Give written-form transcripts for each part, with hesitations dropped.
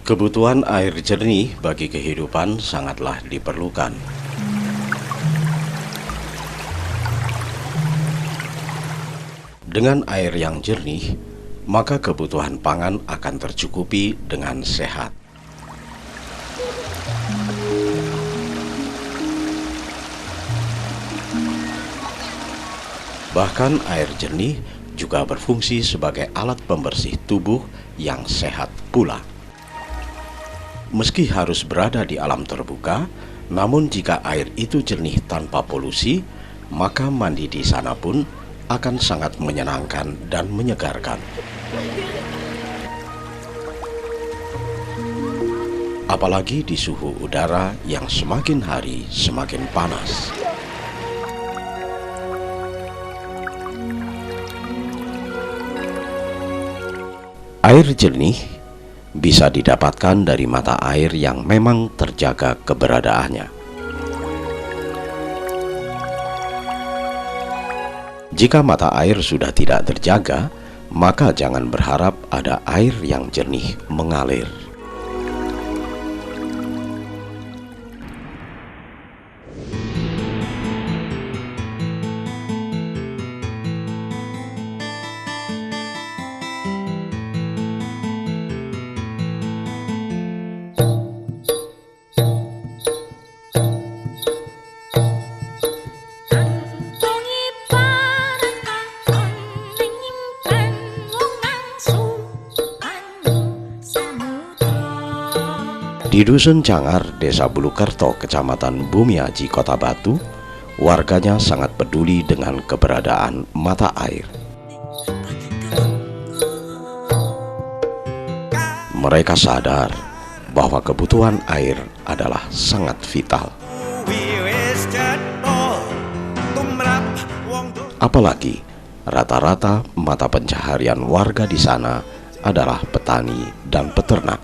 Kebutuhan air jernih bagi kehidupan sangatlah diperlukan. Dengan air yang jernih, maka kebutuhan pangan akan tercukupi dengan sehat. Bahkan air jernih juga berfungsi sebagai alat pembersih tubuh yang sehat pula. Meski harus berada di alam terbuka, namun jika air itu jernih tanpa polusi, maka mandi di sana pun akan sangat menyenangkan dan menyegarkan. Apalagi di suhu udara yang semakin hari semakin panas. Air jernih bisa didapatkan dari mata air yang memang terjaga keberadaannya. Jika mata air sudah tidak terjaga, maka jangan berharap ada air yang jernih mengalir. Di Dusun Cangar, Desa Bulukerto, Kecamatan Bumiaji, Kota Batu, warganya sangat peduli dengan keberadaan mata air. Mereka sadar bahwa kebutuhan air adalah sangat vital. Apalagi rata-rata mata pencaharian warga di sana adalah petani dan peternak.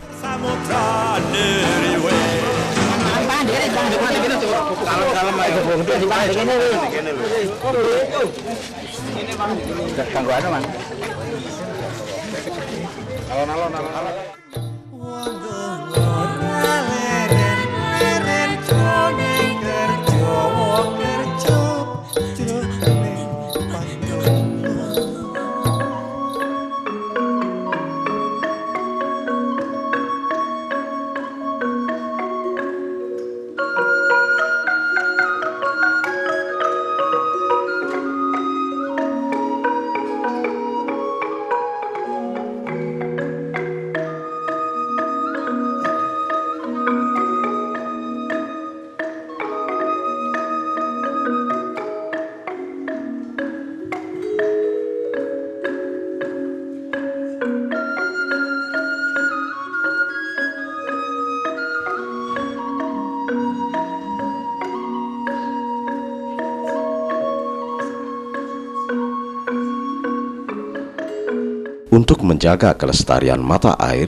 Untuk menjaga kelestarian mata air,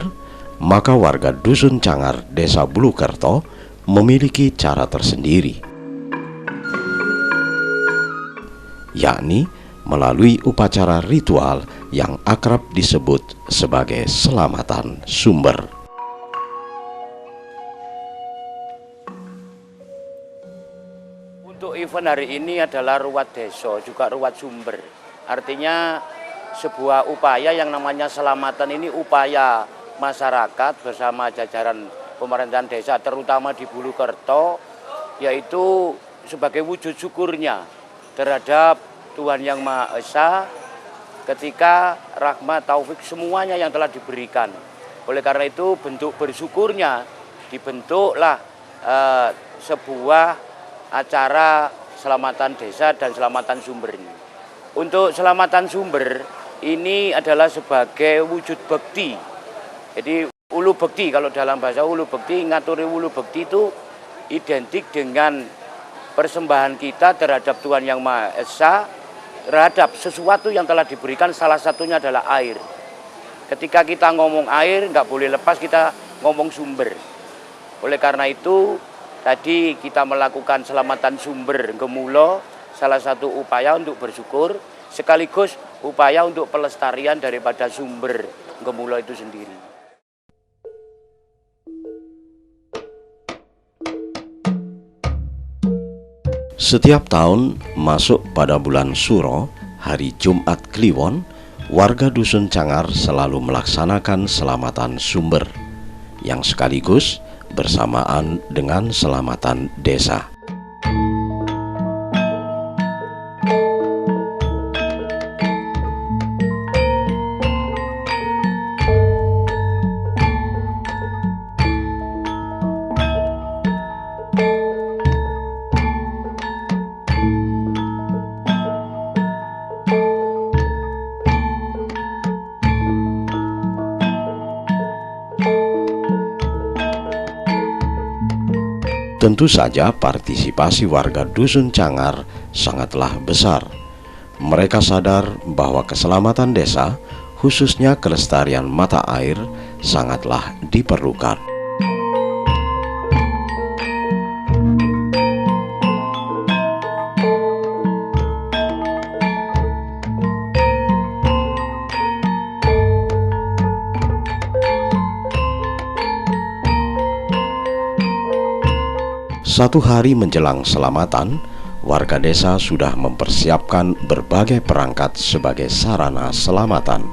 maka warga Dusun Cangar, Desa Bulukerto memiliki cara tersendiri, yakni melalui upacara ritual yang akrab disebut sebagai selamatan sumber. Untuk event hari ini adalah ruat desa, juga ruat sumber. Artinya sebuah upaya yang namanya selamatan ini upaya masyarakat bersama jajaran pemerintahan desa terutama di Bulukerto, yaitu sebagai wujud syukurnya terhadap Tuhan Yang Maha Esa ketika rahmat taufik semuanya yang telah diberikan. Oleh karena itu bentuk bersyukurnya dibentuklah sebuah acara selamatan desa dan selamatan sumber ini. Untuk selamatan sumber ini adalah sebagai wujud bekti. Jadi ulu bekti, kalau dalam bahasa ulu bekti, ngaturi ulu bekti itu identik dengan persembahan kita terhadap Tuhan Yang Maha Esa, terhadap sesuatu yang telah diberikan, salah satunya adalah air. Ketika kita ngomong air, nggak boleh lepas kita ngomong sumber. Oleh karena itu, tadi kita melakukan selamatan sumber Gemulo, salah satu upaya untuk bersyukur, sekaligus upaya untuk pelestarian daripada sumber Gemulo itu sendiri. Setiap tahun masuk pada bulan Suro, hari Jumat Kliwon, warga Dusun Cangar selalu melaksanakan selamatan sumber, yang sekaligus bersamaan dengan selamatan desa. Tentu saja partisipasi warga Dusun Cangar sangatlah besar. Mereka sadar bahwa keselamatan desa, khususnya kelestarian mata air, sangatlah diperlukan. Satu hari menjelang selamatan, warga desa sudah mempersiapkan berbagai perangkat sebagai sarana selamatan.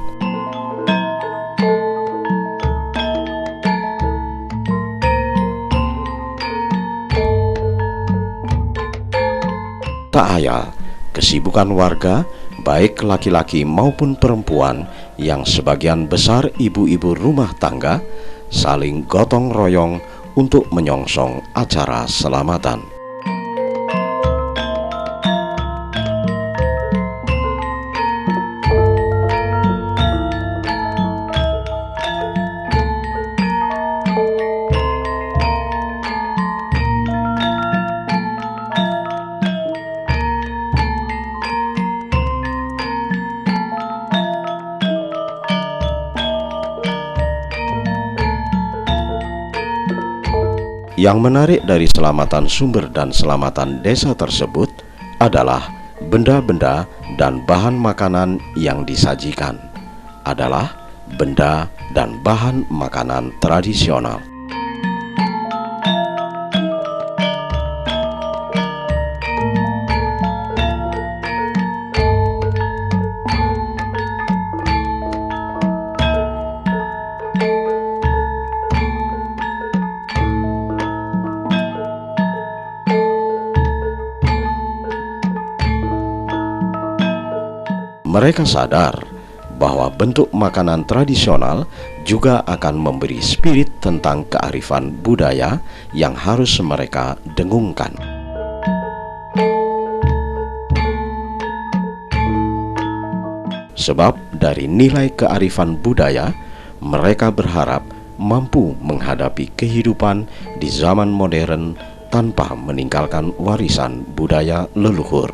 Tak ayal, kesibukan warga, baik laki-laki maupun perempuan, yang sebagian besar ibu-ibu rumah tangga, saling gotong royong untuk menyongsong acara selamatan. Yang menarik dari selamatan sumber dan selamatan desa tersebut adalah benda-benda dan bahan makanan yang disajikan adalah benda dan bahan makanan tradisional. Mereka sadar bahwa bentuk makanan tradisional juga akan memberi spirit tentang kearifan budaya yang harus mereka dengungkan. Sebab dari nilai kearifan budaya, mereka berharap mampu menghadapi kehidupan di zaman modern tanpa meninggalkan warisan budaya leluhur.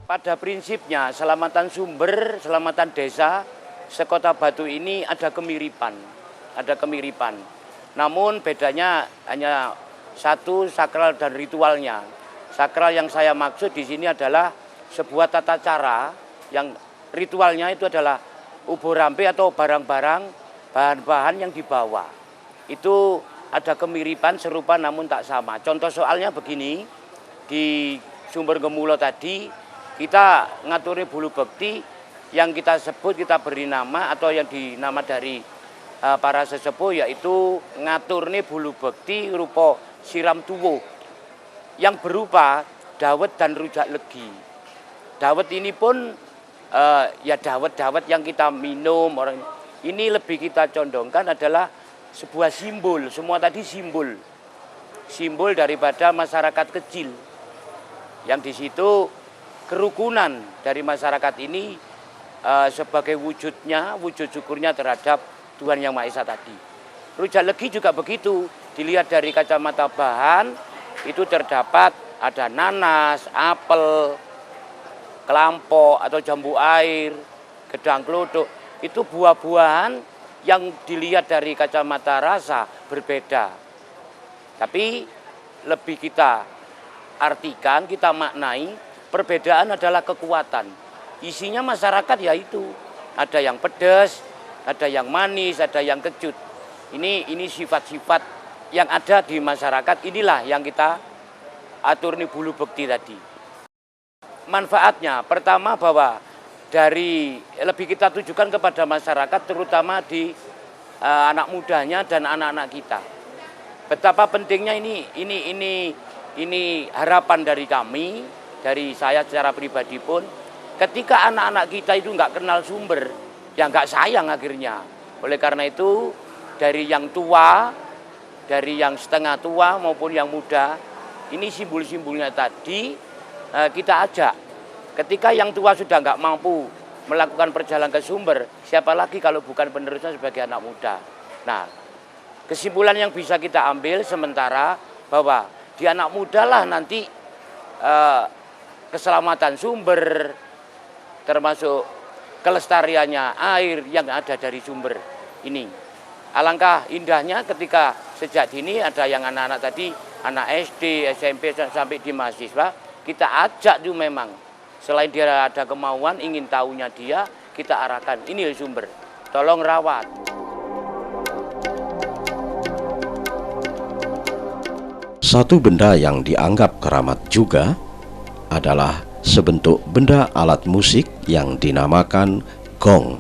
Pada prinsipnya selamatan sumber, selamatan desa, sekota Batu ini ada kemiripan. Namun bedanya hanya satu, sakral dan ritualnya. Sakral yang saya maksud di sini adalah sebuah tata cara yang ritualnya itu adalah ubur rampe atau barang-barang, bahan-bahan yang dibawa. Itu ada kemiripan serupa namun tak sama. Contoh soalnya begini, di Sumber Gemulo tadi kita ngaturi bulu bekti yang kita sebut, kita beri nama atau yang dinama dari para sesepuh, yaitu ngaturne bulu bekti rupa siram tuwuh yang berupa dawet dan rujak legi. Dawet ini pun ya dawet-dawet yang kita minum, orang ini lebih kita condongkan adalah sebuah simbol. Semua tadi simbol. simbol daripada masyarakat kecil. Yang di situ kerukunan dari masyarakat ini sebagai wujud syukurnya terhadap Tuhan Yang Maha Esa tadi. Rujak Legi juga begitu, dilihat dari kacamata bahan, itu terdapat ada nanas, apel, kelampok atau jambu air, gedang klodok. Itu buah-buahan yang dilihat dari kacamata rasa berbeda. Tapi lebih kita artikan, kita maknai, perbedaan adalah kekuatan. Isinya masyarakat yaitu ada yang pedas, ada yang manis, ada yang kecut. Ini sifat-sifat yang ada di masyarakat, inilah yang kita atur ini bulu bekti tadi. Manfaatnya pertama bahwa dari lebih kita tujukan kepada masyarakat, terutama di anak mudanya dan anak-anak kita. Betapa pentingnya ini harapan dari kami, dari saya secara pribadi pun, ketika anak-anak kita itu nggak kenal sumber, ya nggak sayang akhirnya. Oleh karena itu, dari yang tua, dari yang setengah tua maupun yang muda, ini simbol-simbolnya tadi kita ajak. Ketika yang tua sudah nggak mampu melakukan perjalanan ke sumber, siapa lagi kalau bukan penerusnya sebagai anak muda. Nah, kesimpulan yang bisa kita ambil sementara bahwa di anak muda lah nanti keselamatan sumber, termasuk kelestariannya air yang ada dari sumber ini. Alangkah indahnya ketika sejak dini ada yang anak-anak tadi, anak SD, SMP sampai di mahasiswa, kita ajak itu memang. Selain dia ada kemauan, ingin tahunya dia, kita arahkan, ini sumber, tolong rawat. Satu benda yang dianggap keramat juga adalah sebentuk benda alat musik yang dinamakan gong.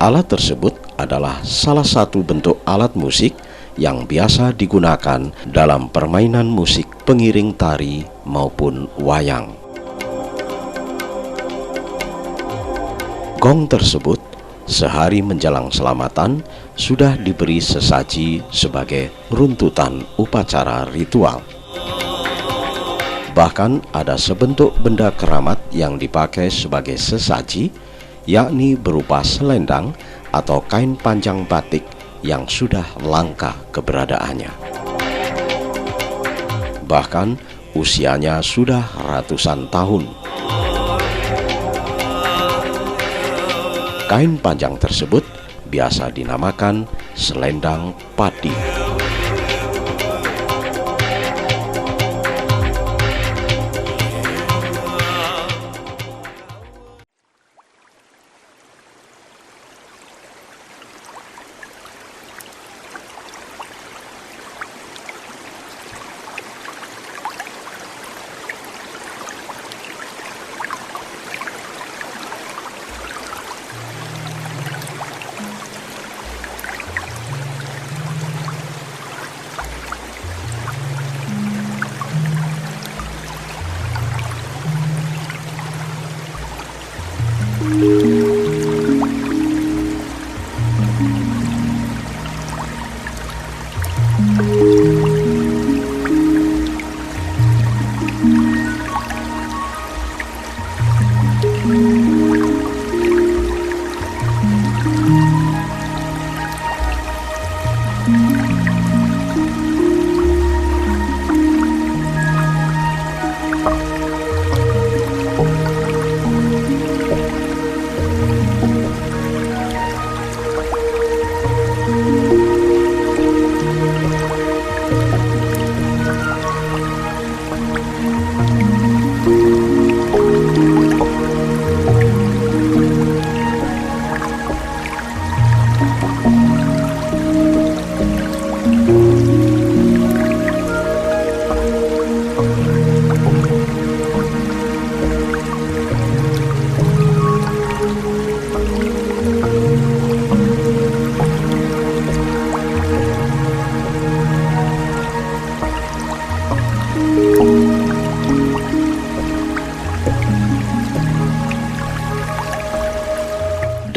Alat tersebut adalah salah satu bentuk alat musik yang biasa digunakan dalam permainan musik pengiring tari maupun wayang. Gong tersebut sehari menjelang selamatan sudah diberi sesaji sebagai runtutan upacara ritual. Bahkan ada sebentuk benda keramat yang dipakai sebagai sesaji, yakni berupa selendang atau kain panjang batik yang sudah langka keberadaannya. Bahkan usianya sudah ratusan tahun. Kain panjang tersebut biasa dinamakan selendang padi.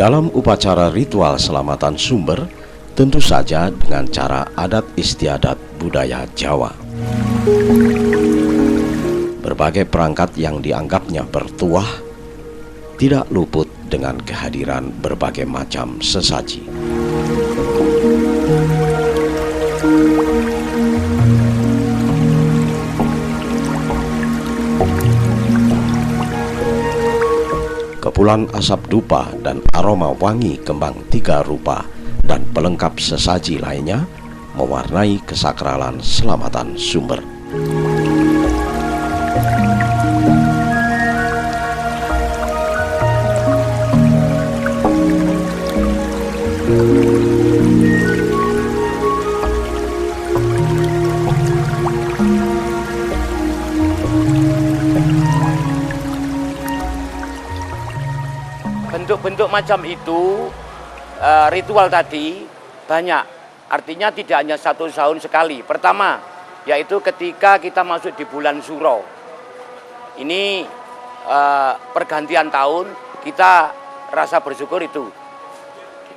Dalam upacara ritual selamatan sumber, tentu saja dengan cara adat istiadat budaya Jawa. Berbagai perangkat yang dianggapnya bertuah tidak luput dengan kehadiran berbagai macam sesaji. Kepulan asap dupa dan aroma wangi kembang tiga rupa dan pelengkap sesaji lainnya mewarnai kesakralan Selamatan Sumber. Bentuk-bentuk macam itu, ritual tadi banyak, artinya tidak hanya 1 tahun sekali. Pertama, yaitu ketika kita masuk di bulan Suro. Ini pergantian tahun, kita rasa bersyukur itu,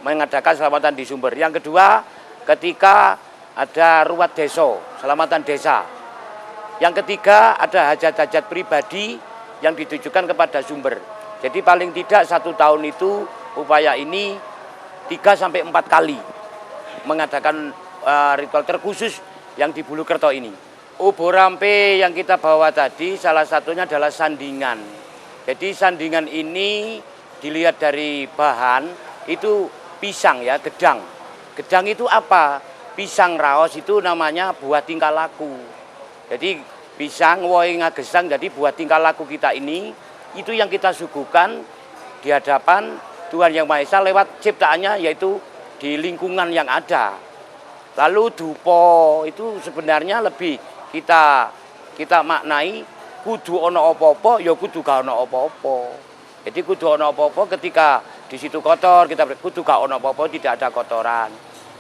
mengadakan selamatan di sumber. Yang kedua, ketika ada ruat deso, selamatan desa. Yang ketiga, ada hajat-hajat pribadi yang ditujukan kepada sumber. Jadi paling tidak 1 tahun itu upaya ini 3-4 kali mengadakan ritual terkhusus yang di Bulukerto ini. Obor rampe yang kita bawa tadi salah satunya adalah sandingan. Jadi sandingan ini dilihat dari bahan itu pisang ya, gedang. Gedang itu apa? Pisang raos itu namanya buah tingkah laku. Jadi pisang wohe ngagesang, jadi buah tingkah laku kita ini itu yang kita suguhkan di hadapan Tuhan Yang Maha Esa lewat ciptaannya, yaitu di lingkungan yang ada. Lalu dupo itu sebenarnya lebih kita maknai kudu ono opo-opo ya kudu gak ono opo-opo. Jadi kudu ono opo-opo ketika di situ kotor, kita kudu gak ono opo-opo, tidak ada kotoran.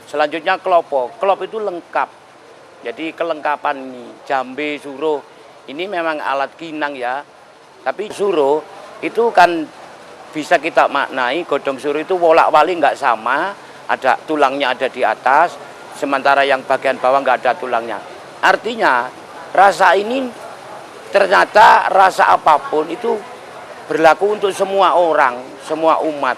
Selanjutnya klopo. Klop itu lengkap. Jadi kelengkapan ini jambe, suruh ini memang alat kinang ya. Tapi suruh itu kan bisa kita maknai godong suruh itu wolak-wali nggak sama, ada tulangnya ada di atas, sementara yang bagian bawah nggak ada tulangnya. Artinya rasa ini ternyata rasa apapun itu berlaku untuk semua orang, semua umat.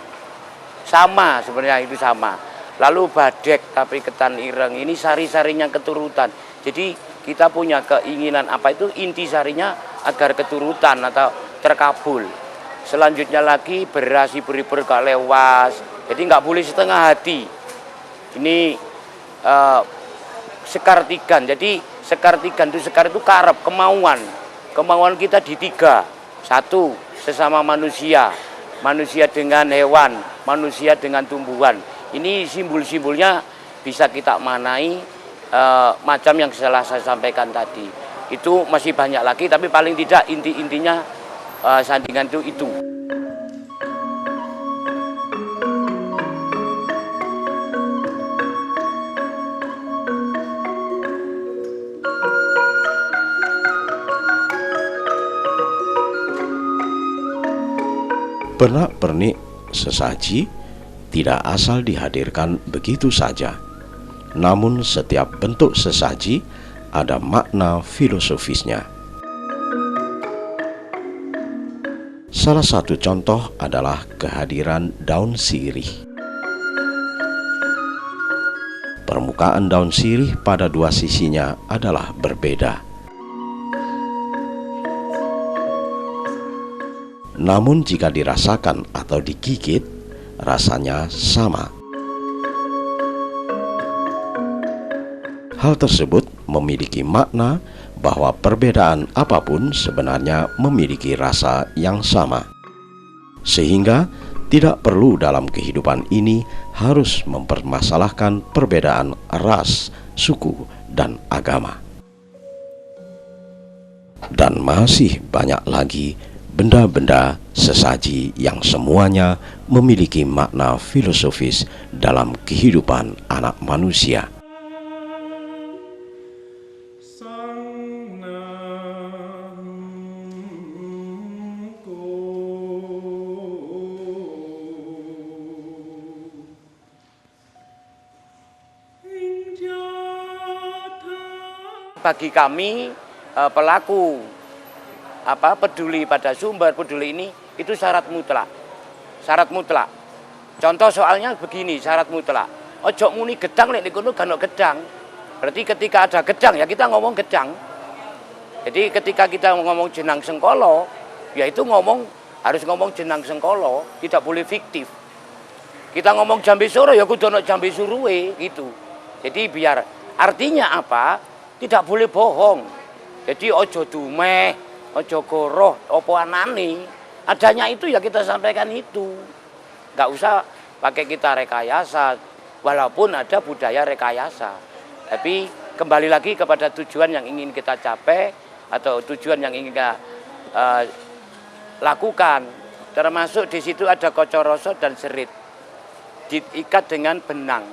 Sama sebenarnya itu sama. Lalu badek tapi ketan ireng ini sari-sarinya keturutan. Jadi kita punya keinginan apa itu inti sarinya agar keturutan atau terkabul. Selanjutnya lagi beras beri gak lewas. Jadi nggak boleh setengah hati. Ini sekar tigan. Jadi sekar tigan itu sekar itu karep, kemauan. Kemauan kita di 3. 1, sesama manusia. Manusia dengan hewan, manusia dengan tumbuhan. Ini simbol-simbolnya bisa kita manai macam yang saya sampaikan tadi. Itu masih banyak lagi, tapi paling tidak inti-intinya sandingan itu. Pernak-pernik sesaji tidak asal dihadirkan begitu saja. Namun setiap bentuk sesaji ada makna filosofisnya. Salah satu contoh adalah kehadiran daun sirih. Permukaan daun sirih pada 2 sisinya adalah berbeda. Namun jika dirasakan atau digigit, rasanya sama. Hal tersebut memiliki makna bahwa perbedaan apapun sebenarnya memiliki rasa yang sama. Sehingga tidak perlu dalam kehidupan ini harus mempermasalahkan perbedaan ras, suku, dan agama. Dan masih banyak lagi benda-benda sesaji yang semuanya memiliki makna filosofis dalam kehidupan anak manusia. Bagi kami pelaku peduli pada sumber, peduli ini itu syarat mutlak. Syarat mutlak. Contoh soalnya begini, syarat mutlak. Ojo muni gedang nek niku kan gedang. Berarti ketika ada gedang ya kita ngomong gedang. Jadi ketika kita ngomong jenang sengkolo, ya itu harus ngomong jenang sengkolo, tidak boleh fiktif. Kita ngomong jambe suro ya kudu ono jambe suruwe gitu. Jadi biar artinya apa? Tidak boleh bohong. Jadi ojo dumeh, ojo goroh, opo anane. Adanya itu ya kita sampaikan itu. Nggak usah pakai kita rekayasa, walaupun ada budaya rekayasa. Tapi kembali lagi kepada tujuan yang ingin kita capai atau tujuan yang ingin kita lakukan. Termasuk di situ ada kocoroso dan serit. Diikat dengan benang.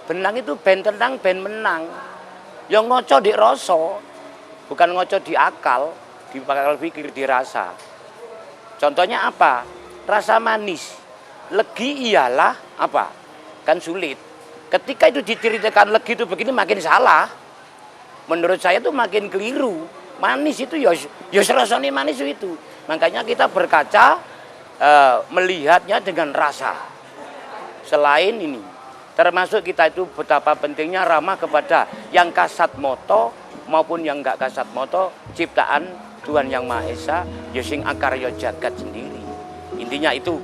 Benang itu ben tenang, ben menang. Yang ngoco di rasa, bukan ngoco di akal, di akal pikir, di rasa. Contohnya apa? Rasa manis. Legi ialah apa? Kan sulit. Ketika itu diceritakan legi itu begini makin salah. Menurut saya itu makin keliru. Manis itu ya rasanya manis itu. Makanya kita berkaca melihatnya dengan rasa. Selain ini, termasuk kita itu betapa pentingnya ramah kepada yang kasat moto maupun yang enggak kasat moto, ciptaan Tuhan Yang Maha Esa, ya sing akarya jagat sendiri. Intinya itu.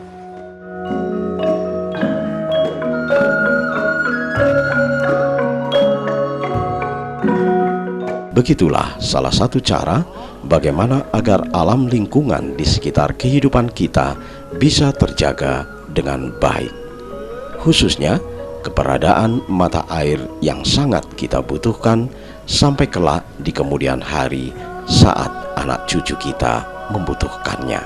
Begitulah salah satu cara bagaimana agar alam lingkungan di sekitar kehidupan kita bisa terjaga dengan baik. Khususnya keberadaan mata air yang sangat kita butuhkan sampai kelak di kemudian hari saat anak cucu kita membutuhkannya.